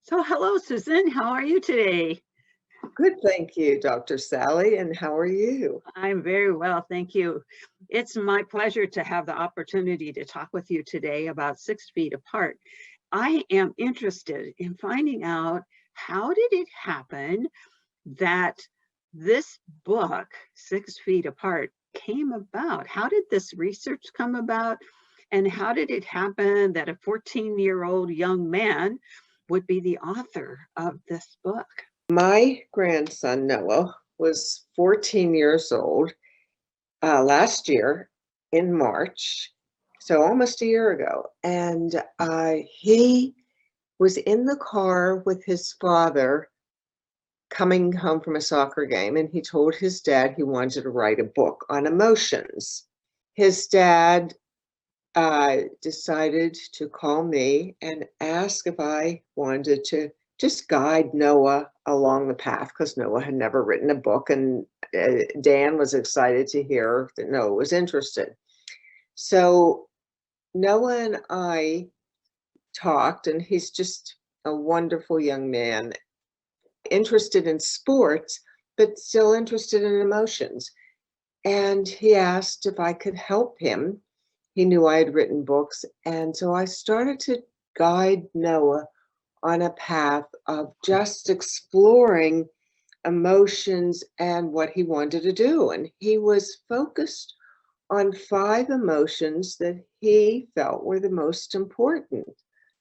So, hello, Susan. How are you today? Good, thank you, Dr. Sally. And how are you? I'm very well, thank you. It's my pleasure to have the opportunity to talk with you today about 6 Feet Apart. I am interested in finding out how did it happen that this book, 6 Feet Apart, came about? How did this research come about? And how did it happen that a 14-year-old young man would be the author of this book? My grandson, Noah, was 14 years old last year in March, so almost a year ago. And he was in the car with his father coming home from a soccer game, and he told his dad he wanted to write a book on emotions. His dad decided to call me and ask if I wanted to just guide Noah along the path because Noah had never written a book, and Dan was excited to hear that Noah was interested. So Noah and I talked, and he's just a wonderful young man, interested in sports, but still interested in emotions. And he asked if I could help him. He knew I had written books. And so I started to guide Noah on a path of just exploring emotions and what he wanted to do. And he was focused on 5 emotions that he felt were the most important.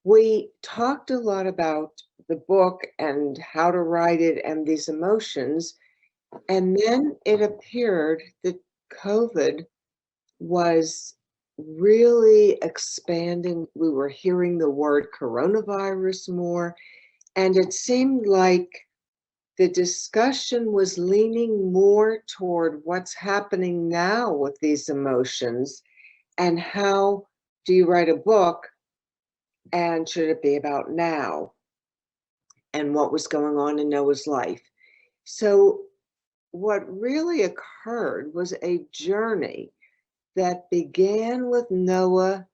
We talked a lot about the book and how to write it and these emotions. And then it appeared that COVID was really expanding. We were hearing the word coronavirus more, and it seemed like the discussion was leaning more toward what's happening now with these emotions and how do you write a book and should it be about now and what was going on in Noah's life. So what really occurred was a journey that began with Noah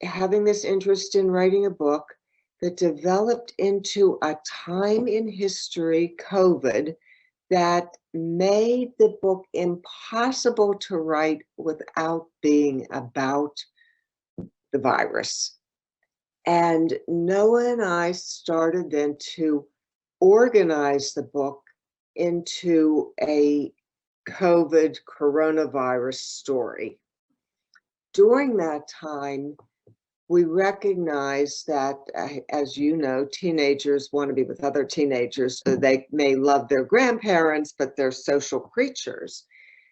having this interest in writing a book that developed into a time in history, COVID, that made the book impossible to write without being about the virus. And Noah and I started then to organize the book into a COVID coronavirus story. During that time, we recognize that, as you know, teenagers want to be with other teenagers, so they may love their grandparents, but they're social creatures.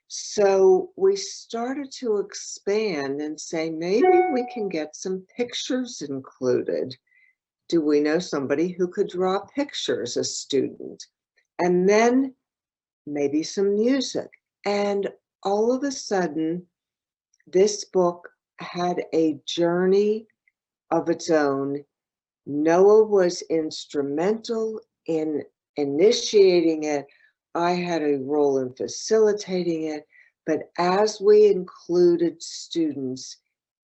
So we started to expand and say, maybe we can get some pictures included. Do we know somebody who could draw pictures, a student? And then maybe some music. And all of a sudden, this book had a journey of its own. Noah was instrumental in initiating it. I had a role in facilitating it. But as we included students,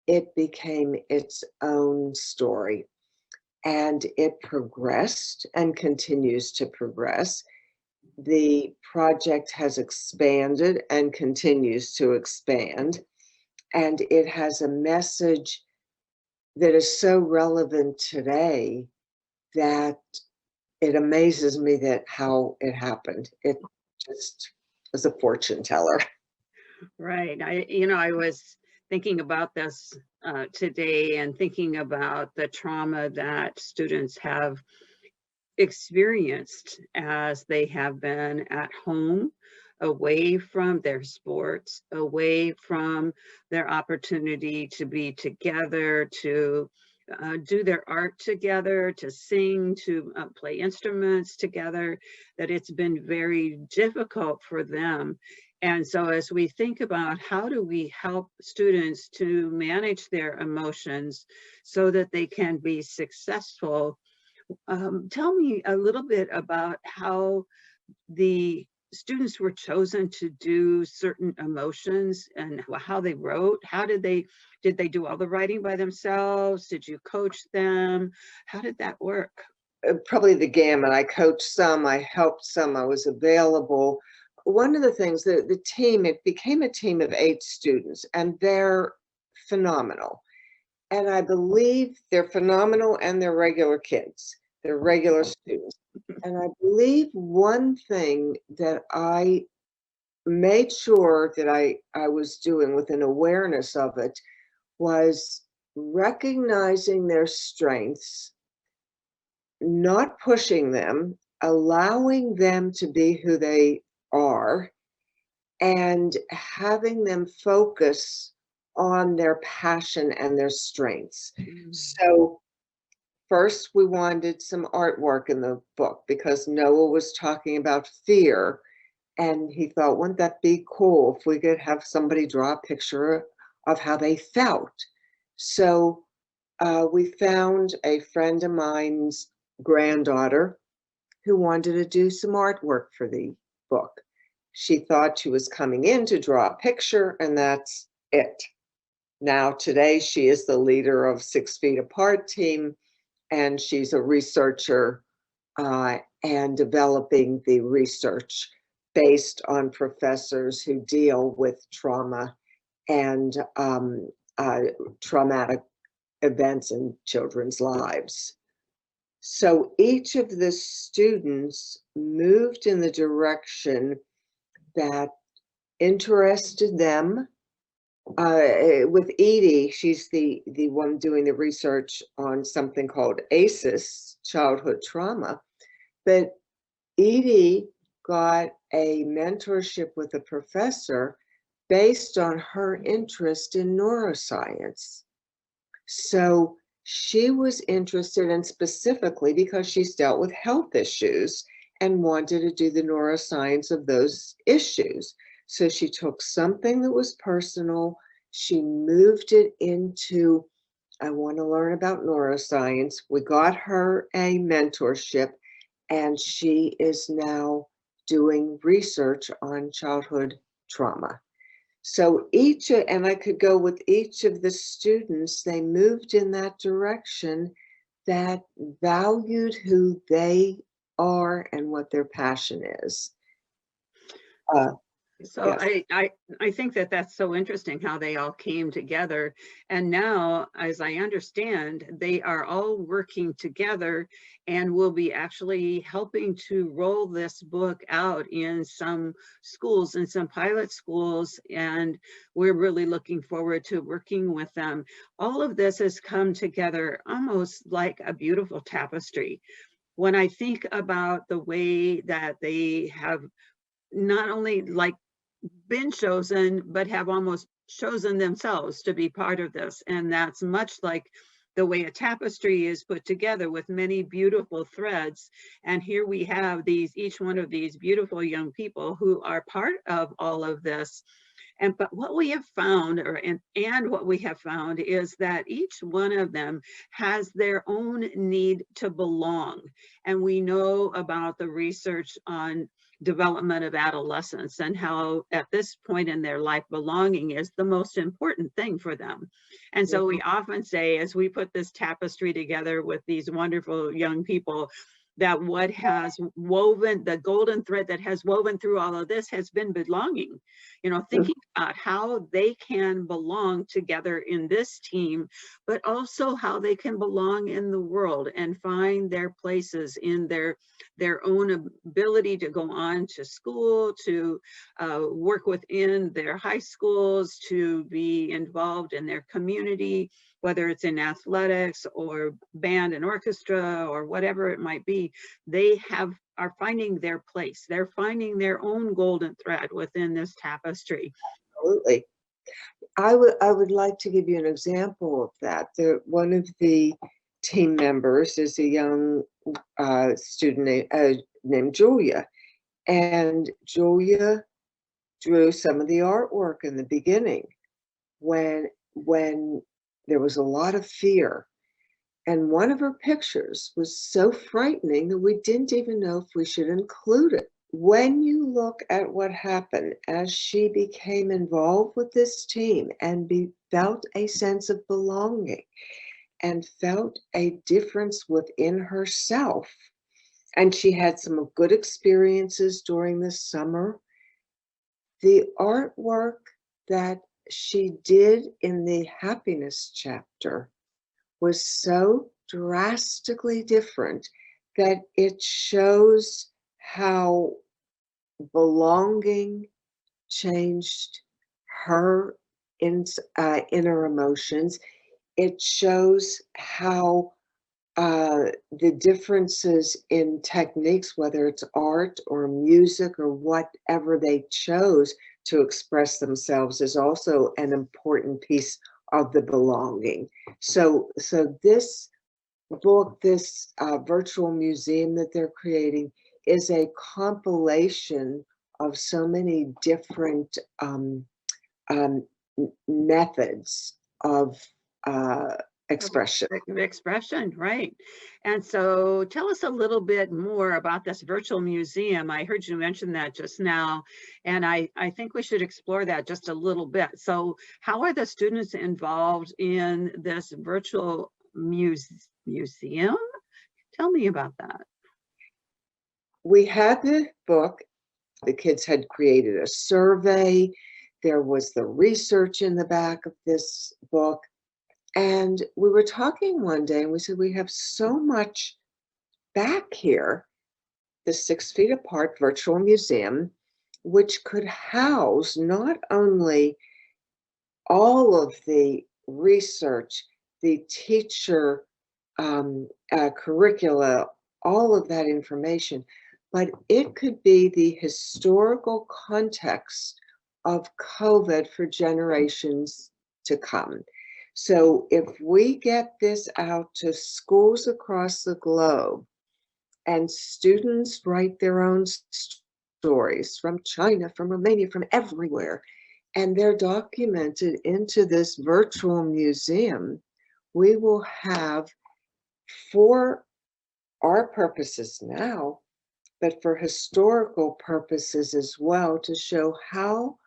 it became its own story. And it progressed and continues to progress. The project has expanded and continues to expand. And it has a message that is so relevant today that it amazes me that how it happened. It just was a fortune teller. Right. I was thinking about this today and thinking about the trauma that students have experienced as they have been at home, away from their sports, away from their opportunity to be together, to do their art together, to sing, to play instruments together, that it's been very difficult for them. And so as we think about how do we help students to manage their emotions so that they can be successful, tell me a little bit about how the students were chosen to do certain emotions and how they wrote. How did they do all the writing by themselves? Did you coach them? How did that work? probably the gamut. I coached some, I helped some, I was available. One of the things that the team, it became a team of 8 students, and they're phenomenal. And I believe they're phenomenal, and they're regular kids. They're regular students. And I believe one thing that I made sure that I was doing with an awareness of it was recognizing their strengths, not pushing them, allowing them to be who they are, and having them focus on their passion and their strengths. So first, we wanted some artwork in the book because Noah was talking about fear, and he thought, wouldn't that be cool if we could have somebody draw a picture of how they felt? So we found a friend of mine's granddaughter who wanted to do some artwork for the book. She thought she was coming in to draw a picture, and that's it. Now, today, she is the leader of 6 Feet Apart team, and she's a researcher and developing the research based on professors who deal with trauma and traumatic events in children's lives. So each of the students moved in the direction that interested them. With Edie, she's the one doing the research on something called ACEs, childhood trauma. But Edie got a mentorship with a professor based on her interest in neuroscience. So she was interested in, specifically because she's dealt with health issues and wanted to do the neuroscience of those issues. So she took something that was personal, she moved it into, I want to learn about neuroscience. We got her a mentorship, and she is now doing research on childhood trauma. So and I could go with each of the students, they moved in that direction that valued who they are and what their passion is. So Yes. I think that that's so interesting how they all came together. And now, as I understand, they are all working together and will be actually helping to roll this book out in some schools, in some pilot schools. And we're really looking forward to working with them. All of this has come together almost like a beautiful tapestry. When I think about the way that they have not only like been chosen, but have almost chosen themselves to be part of this. And that's much like the way a tapestry is put together with many beautiful threads. And here we have each one of these beautiful young people who are part of all of this. But what we have found, and what we have found is that each one of them has their own need to belong. And we know about the research on development of adolescence and how at this point in their life, belonging is the most important thing for them. And so we often say, as we put this tapestry together with these wonderful young people, that what has woven, the golden thread that has woven through all of this has been belonging. Thinking about how they can belong together in this team, but also how they can belong in the world and find their places in their own ability to go on to school, to work within their high schools, to be involved in their community, whether it's in athletics or band and orchestra or whatever it might be. They are finding their place. They're finding their own golden thread within this tapestry. Absolutely. I would like to give you an example of that. One of the team members is a young student named Julia, and Julia drew some of the artwork in the beginning when there was a lot of fear. And one of her pictures was so frightening that we didn't even know if we should include it. When you look at what happened as she became involved with this team and felt a sense of belonging, and felt a difference within herself. And she had some good experiences during the summer. The artwork that she did in the happiness chapter was so drastically different that it shows how belonging changed her inner emotions. It shows how the differences in techniques, whether it's art or music or whatever they chose to express themselves, is also an important piece of the belonging. So this book, this virtual museum that they're creating, is a compilation of so many different methods of expression. Expression, right. And so tell us a little bit more about this virtual museum. I heard you mention that just now, and I think we should explore that just a little bit. So how are the students involved in this virtual museum? Tell me about that. We had the book. The kids had created a survey. There was the research in the back of this book. And we were talking one day and we said, we have so much back here, the 6 feet apart virtual museum, which could house not only all of the research, the teacher curricula, all of that information, but it could be the historical context of COVID for generations to come. So if we get this out to schools across the globe and students write their own stories from China, from Romania, from everywhere, and they're documented into this virtual museum, we will have, for our purposes now, but for historical purposes as well, to show how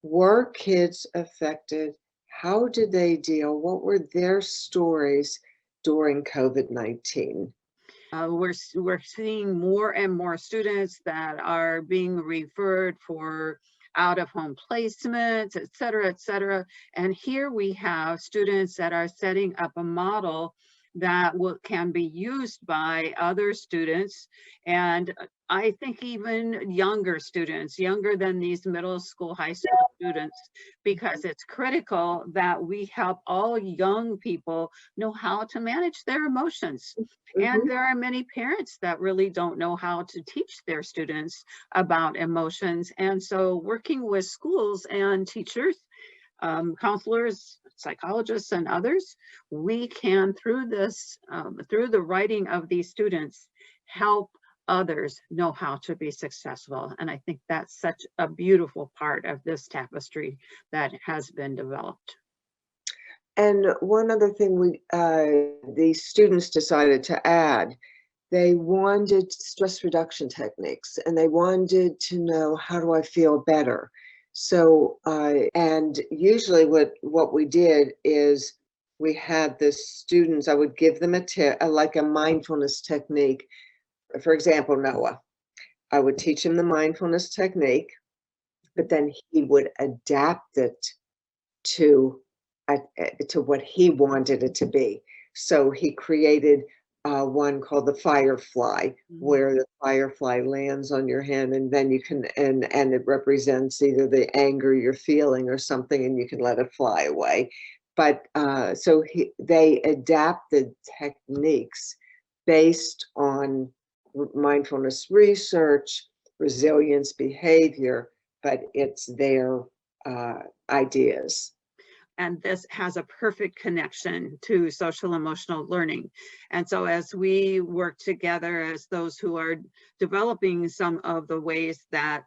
were kids affected, how did they deal, what were their stories during COVID-19. We're seeing more and more students that are being referred for out-of-home placements, et cetera, et cetera. And here we have students that are setting up a model that can be used by other students, and I think even younger students, younger than these middle school, high school students, because it's critical that we help all young people know how to manage their emotions. And there are many parents that really don't know how to teach their students about emotions. And so working with schools and teachers, counselors, psychologists, and others, we can, through this, through the writing of these students, help others know how to be successful. And I think that's such a beautiful part of this tapestry that has been developed. And one other thing the students decided to add, they wanted stress reduction techniques, and they wanted to know, how do I feel better? So, and usually what we did is we had the students, I would give them a tip, like a mindfulness technique. For example, Noah, I would teach him the mindfulness technique, but then he would adapt it to what he wanted it to be. So he created one called the firefly, where the firefly lands on your hand, and then you can, and it represents either the anger you're feeling or something, and you can let it fly away. But so they adapted techniques based on mindfulness research, resilience behavior, but it's their ideas. And this has a perfect connection to social emotional learning. And so as we work together as those who are developing some of the ways that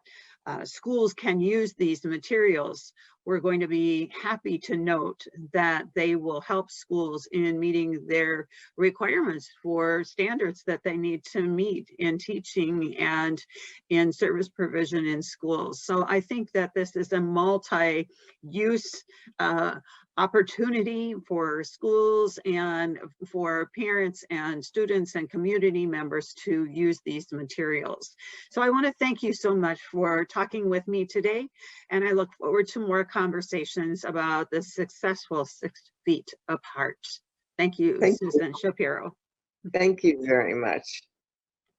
schools can use these materials, we're going to be happy to note that they will help schools in meeting their requirements for standards that they need to meet in teaching and in service provision in schools. So I think that this is a multi-use opportunity for schools and for parents and students and community members to use these materials. So I want to thank you so much for talking with me today, and I look forward to more conversations about the successful 6 Feet Apart. Thank you, Thank you. Susan Shapiro. Thank you very much.